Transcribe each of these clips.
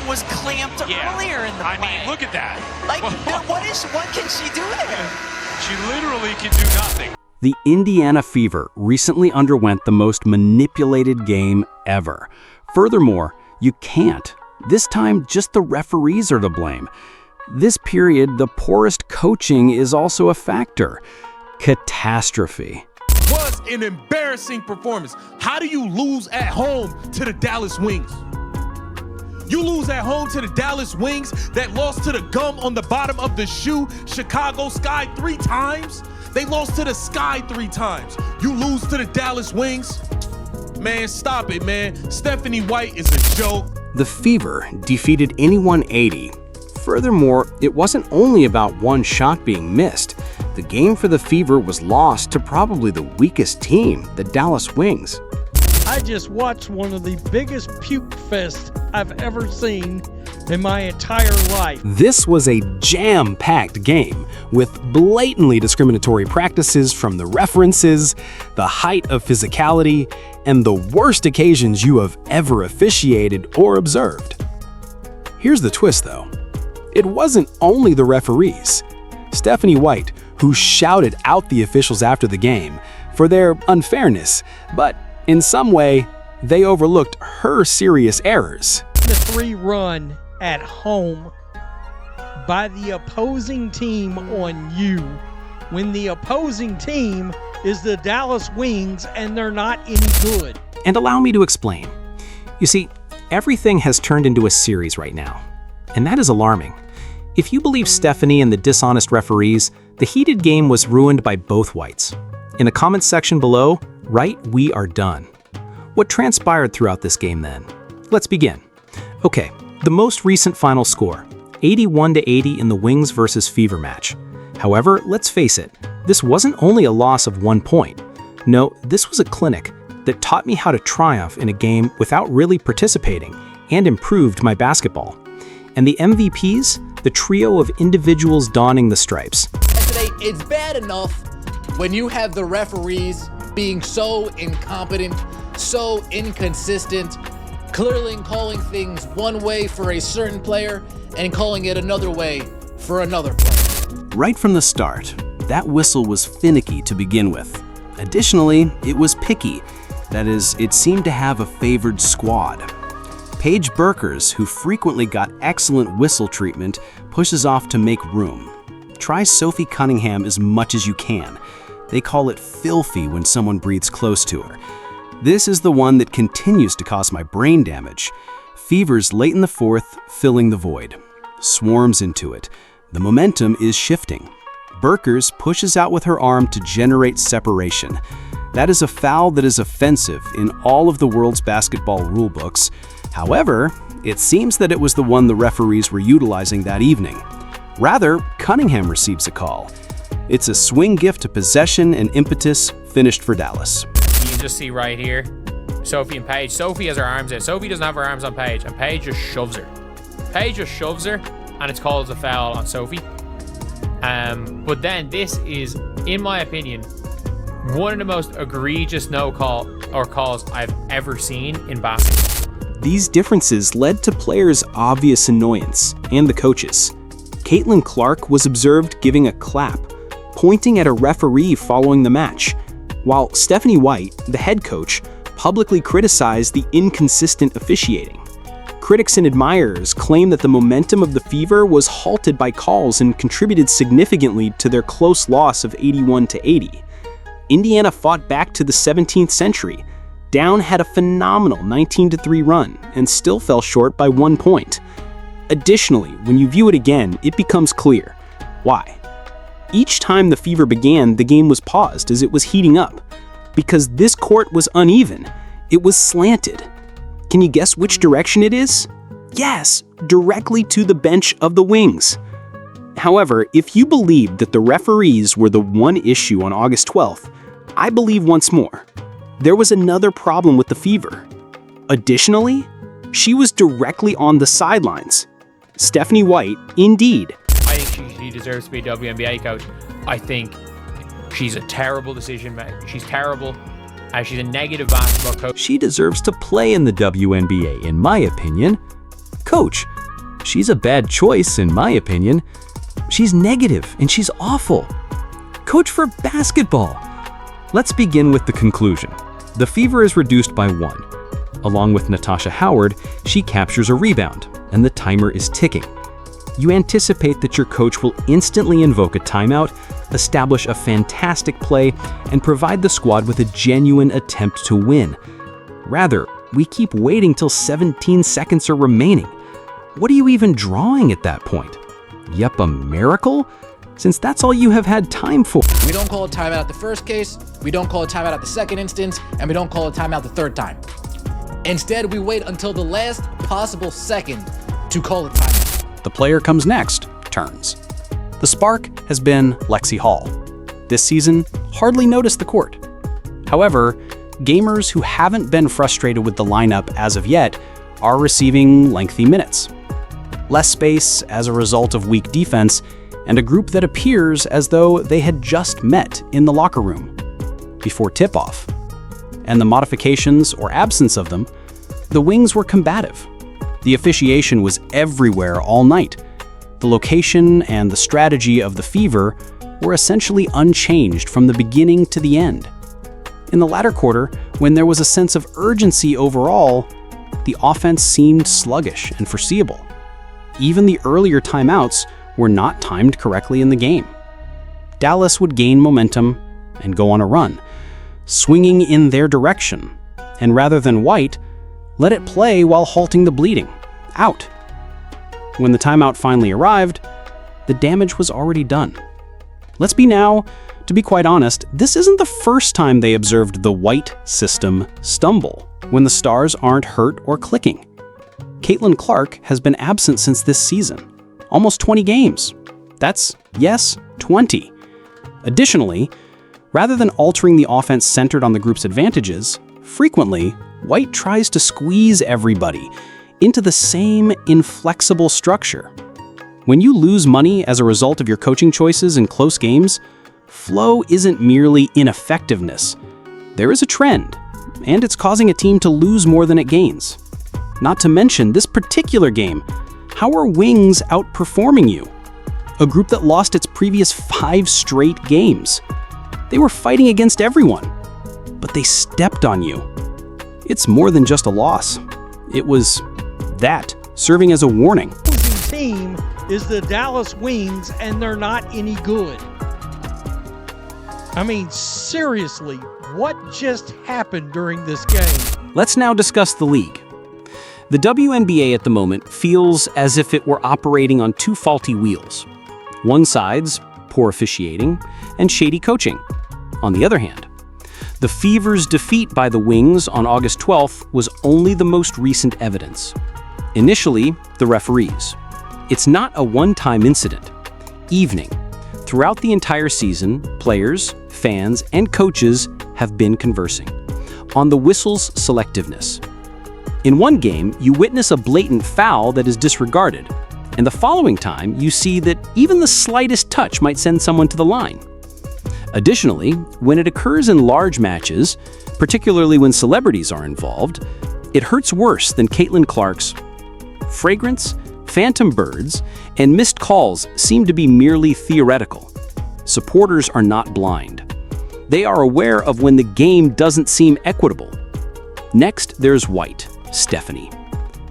was clamped earlier in the play. I mean, look at that. Like, what can she do there? She literally can do nothing. The Indiana Fever recently underwent the most manipulated game ever. Furthermore, you can't. This time, just the referees are to blame. This period, the poorest coaching is also a factor. Catastrophe. Was an embarrassing performance. How do you lose at home to the Dallas Wings? You lose at home to the Dallas Wings that lost to the gum on the bottom of the shoe, Chicago Sky 3 times? They lost to the Sky 3 times. You lose to the Dallas Wings? Man, stop it, man. Stephanie White is a joke. The Fever defeated anyone 80. Furthermore, it wasn't only about one shot being missed. The game for the Fever was lost to probably the weakest team, the Dallas Wings. I just watched one of the biggest puke fest I've ever seen in my entire life. This was a jam-packed game with blatantly discriminatory practices from the references, the height of physicality, and the worst occasions you have ever officiated or observed. Here's the twist, though. It wasn't only the referees. Stephanie White, who shouted out the officials after the game for their unfairness, but in some way, they overlooked her serious errors. The 3-run at home by the opposing team on you when the opposing team is the Dallas Wings and they're not any good. And allow me to explain. You see, everything has turned into a series right now, and that is alarming. If you believe Stephanie and the dishonest referees, the heated game was ruined by both Whites. In the comments section below, write "We are done." What transpired throughout this game then? Let's begin. Okay, the most recent final score, 81-80 in the Wings versus Fever match. However, let's face it, this wasn't only a loss of 1 point. No, this was a clinic that taught me how to triumph in a game without really participating and improved my basketball. And the MVPs? The trio of individuals donning the stripes. Today, it's bad enough when you have the referees being so incompetent, so inconsistent, clearly calling things one way for a certain player and calling it another way for another player. Right from the start, that whistle was finicky to begin with. Additionally, it was picky. That is, it seemed to have a favored squad. Paige Burkers, who frequently got excellent whistle treatment, pushes off to make room. Try Sophie Cunningham as much as you can. They call it filthy when someone breathes close to her. This is the one that continues to cause my brain damage. Fever's late in the fourth, filling the void. Swarms into it. The momentum is shifting. Burkers pushes out with her arm to generate separation. That is a foul that is offensive in all of the world's basketball rulebooks. However, it seems that it was the one the referees were utilizing that evening. Rather, Cunningham receives a call. It's a swing gift to possession and impetus, finished for Dallas. You can just see right here, Sophie and Paige. Sophie has her arms out. Sophie doesn't have her arms on Paige, and Paige just shoves her. Paige just shoves her, and it's called a foul on Sophie. But then this is, in my opinion, one of the most egregious calls I've ever seen in basketball. These differences led to players' obvious annoyance and the coaches. Caitlin Clark was observed giving a clap, pointing at a referee following the match, while Stephanie White, the head coach, publicly criticized the inconsistent officiating. Critics and admirers claim that the momentum of the Fever was halted by calls and contributed significantly to their close loss of 81-80. Indiana fought back to the 17th century. Down had a phenomenal 19-3 run and still fell short by 1 point. Additionally, when you view it again, it becomes clear. Why? Each time the Fever began, the game was paused as it was heating up. Because this court was uneven. It was slanted. Can you guess which direction it is? Yes, directly to the bench of the Wings. However, if you believe that the referees were the one issue on August 12th, I believe once more. There was another problem with the Fever. Additionally, she was directly on the sidelines. Stephanie White, indeed. I think she deserves to be a WNBA coach. I think she's a terrible decision maker. She's terrible. She's a negative basketball coach. She deserves to play in the WNBA, in my opinion. Coach, She's a bad choice, in my opinion. She's negative and she's awful. Coach for basketball. Let's begin with the conclusion. The Fever is reduced by 1. Along with Natasha Howard, she captures a rebound, and the timer is ticking. You anticipate that your coach will instantly invoke a timeout, establish a fantastic play, and provide the squad with a genuine attempt to win. Rather, we keep waiting till 17 seconds are remaining. What are you even drawing at that point? Yep, a miracle? Since that's all you have had time for. We don't call a timeout at the first case, we don't call a timeout at the second instance, and we don't call a timeout the third time. Instead, we wait until the last possible second to call a timeout. The player comes next, turns. The spark has been Lexi Hall. This season, hardly noticed the court. However, gamers who haven't been frustrated with the lineup as of yet are receiving lengthy minutes. Less space as a result of weak defense, and a group that appears as though they had just met in the locker room before tip-off. And the modifications, or absence of them, the Wings were combative. The officiation was everywhere all night. The location and the strategy of the Fever were essentially unchanged from the beginning to the end. In the latter quarter, when there was a sense of urgency overall, the offense seemed sluggish and foreseeable. Even the earlier timeouts were not timed correctly in the game. Dallas would gain momentum and go on a run, swinging in their direction, and rather than White, let it play while halting the bleeding. Out. When the timeout finally arrived, the damage was already done. Let's be now, to be quite honest, this isn't the first time they observed the White system stumble when the stars aren't hurt or clicking. Caitlin Clark has been absent since this season. Almost 20 games. That's, yes, 20. Additionally, rather than altering the offense centered on the group's advantages, frequently, White tries to squeeze everybody into the same inflexible structure. When you lose money as a result of your coaching choices in close games, flow isn't merely ineffectiveness. There is a trend, and it's causing a team to lose more than it gains. Not to mention this particular game. How are Wings outperforming you? A group that lost its previous 5 straight games. They were fighting against everyone, but they stepped on you. It's more than just a loss. It was that, serving as a warning. The opposing team is the Dallas Wings, and they're not any good. I mean, seriously, what just happened during this game? Let's now discuss the league. The WNBA at the moment feels as if it were operating on 2 faulty wheels. One side's poor officiating and shady coaching. On the other hand, the Fever's defeat by the Wings on August 12th was only the most recent evidence. Initially, the referees. It's not a one-time incident. Evening. Throughout the entire season, players, fans, and coaches have been conversing on the whistle's selectiveness. In one game, you witness a blatant foul that is disregarded, and the following time, you see that even the slightest touch might send someone to the line. Additionally, when it occurs in large matches, particularly when celebrities are involved, it hurts worse than Caitlin Clark's. Fragrance, phantom birds, and missed calls seem to be merely theoretical. Supporters are not blind. They are aware of when the game doesn't seem equitable. Next, there's White. Stephanie.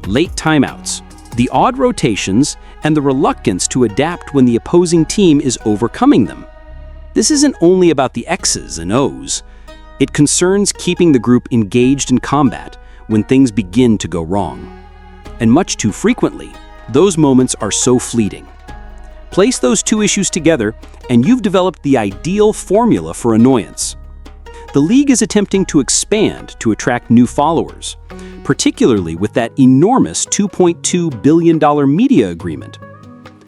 Late timeouts, the odd rotations, and the reluctance to adapt when the opposing team is overcoming them. This isn't only about the X's and O's. It concerns keeping the group engaged in combat when things begin to go wrong. And much too frequently, those moments are so fleeting. Place those 2 issues together, and you've developed the ideal formula for annoyance. The league is attempting to expand to attract new followers, particularly with that enormous $2.2 billion media agreement.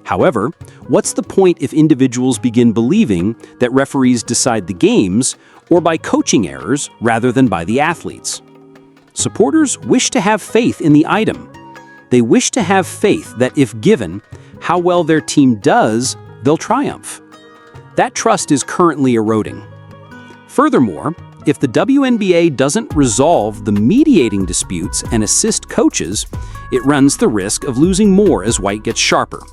However, what's the point if individuals begin believing that referees decide the games or by coaching errors rather than by the athletes? Supporters wish to have faith in the item. They wish to have faith that if given how well their team does, they'll triumph. That trust is currently eroding. Furthermore, if the WNBA doesn't resolve the mediating disputes and assist coaches, it runs the risk of losing more as White gets sharper.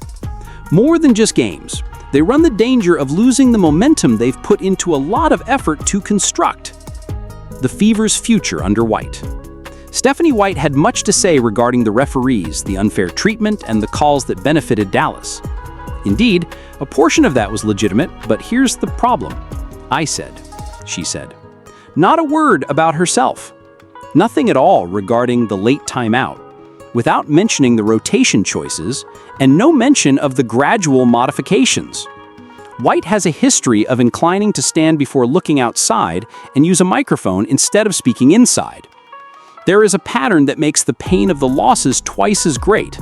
More than just games, they run the danger of losing the momentum they've put into a lot of effort to construct. The Fever's future under White. Stephanie White had much to say regarding the referees, the unfair treatment, and the calls that benefited Dallas. Indeed, a portion of that was legitimate, but here's the problem. I said, she said. Not a word about herself. Nothing at all regarding the late timeout, without mentioning the rotation choices, and no mention of the gradual modifications. White has a history of inclining to stand before looking outside and use a microphone instead of speaking inside. There is a pattern that makes the pain of the losses twice as great.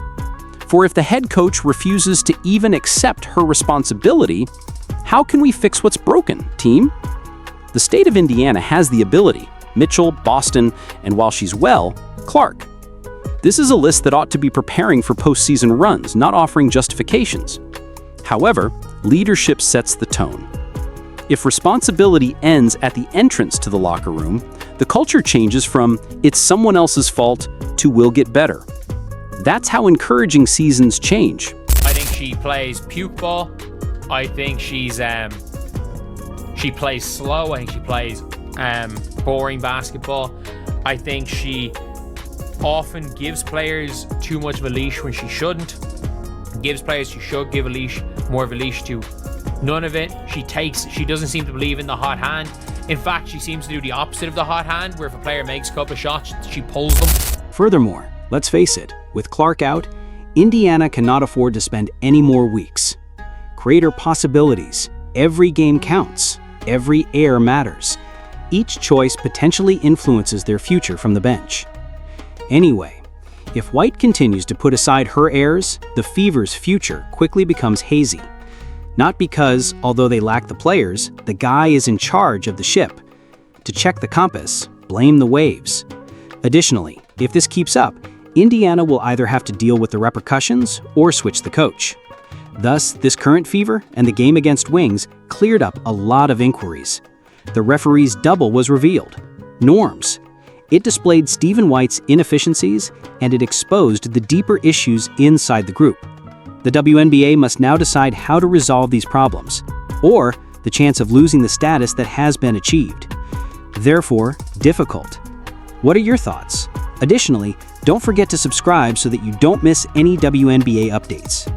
For if the head coach refuses to even accept her responsibility, how can we fix what's broken, team? The state of Indiana has the ability. Mitchell, Boston, and while she's well, Clark. This is a list that ought to be preparing for postseason runs, not offering justifications. However, leadership sets the tone. If responsibility ends at the entrance to the locker room, the culture changes from "it's someone else's fault" to "we'll get better." That's how encouraging seasons change. I think she plays puke ball. I think she plays slow. I think she plays boring basketball. I think she often gives players too much of a leash when she shouldn't. Gives players she should give a leash, more of a leash to. None of it. She doesn't seem to believe in the hot hand. In fact, she seems to do the opposite of the hot hand, where if a player makes a couple of shots, she pulls them. Furthermore, let's face it, with Clark out, Indiana cannot afford to spend any more weeks. Greater possibilities. Every game counts. Every error matters. Each choice potentially influences their future from the bench. Anyway, if White continues to put aside her errors, the Fever's future quickly becomes hazy. Not because, although they lack the players, the guy is in charge of the ship. To check the compass, blame the waves. Additionally, if this keeps up, Indiana will either have to deal with the repercussions or switch the coach. Thus, this current Fever and the game against Wings cleared up a lot of inquiries. The referee's double was revealed. Norms. It displayed Stephen White's inefficiencies, and it exposed the deeper issues inside the group. The WNBA must now decide how to resolve these problems, or the chance of losing the status that has been achieved. Therefore, difficult. What are your thoughts? Additionally, don't forget to subscribe so that you don't miss any WNBA updates.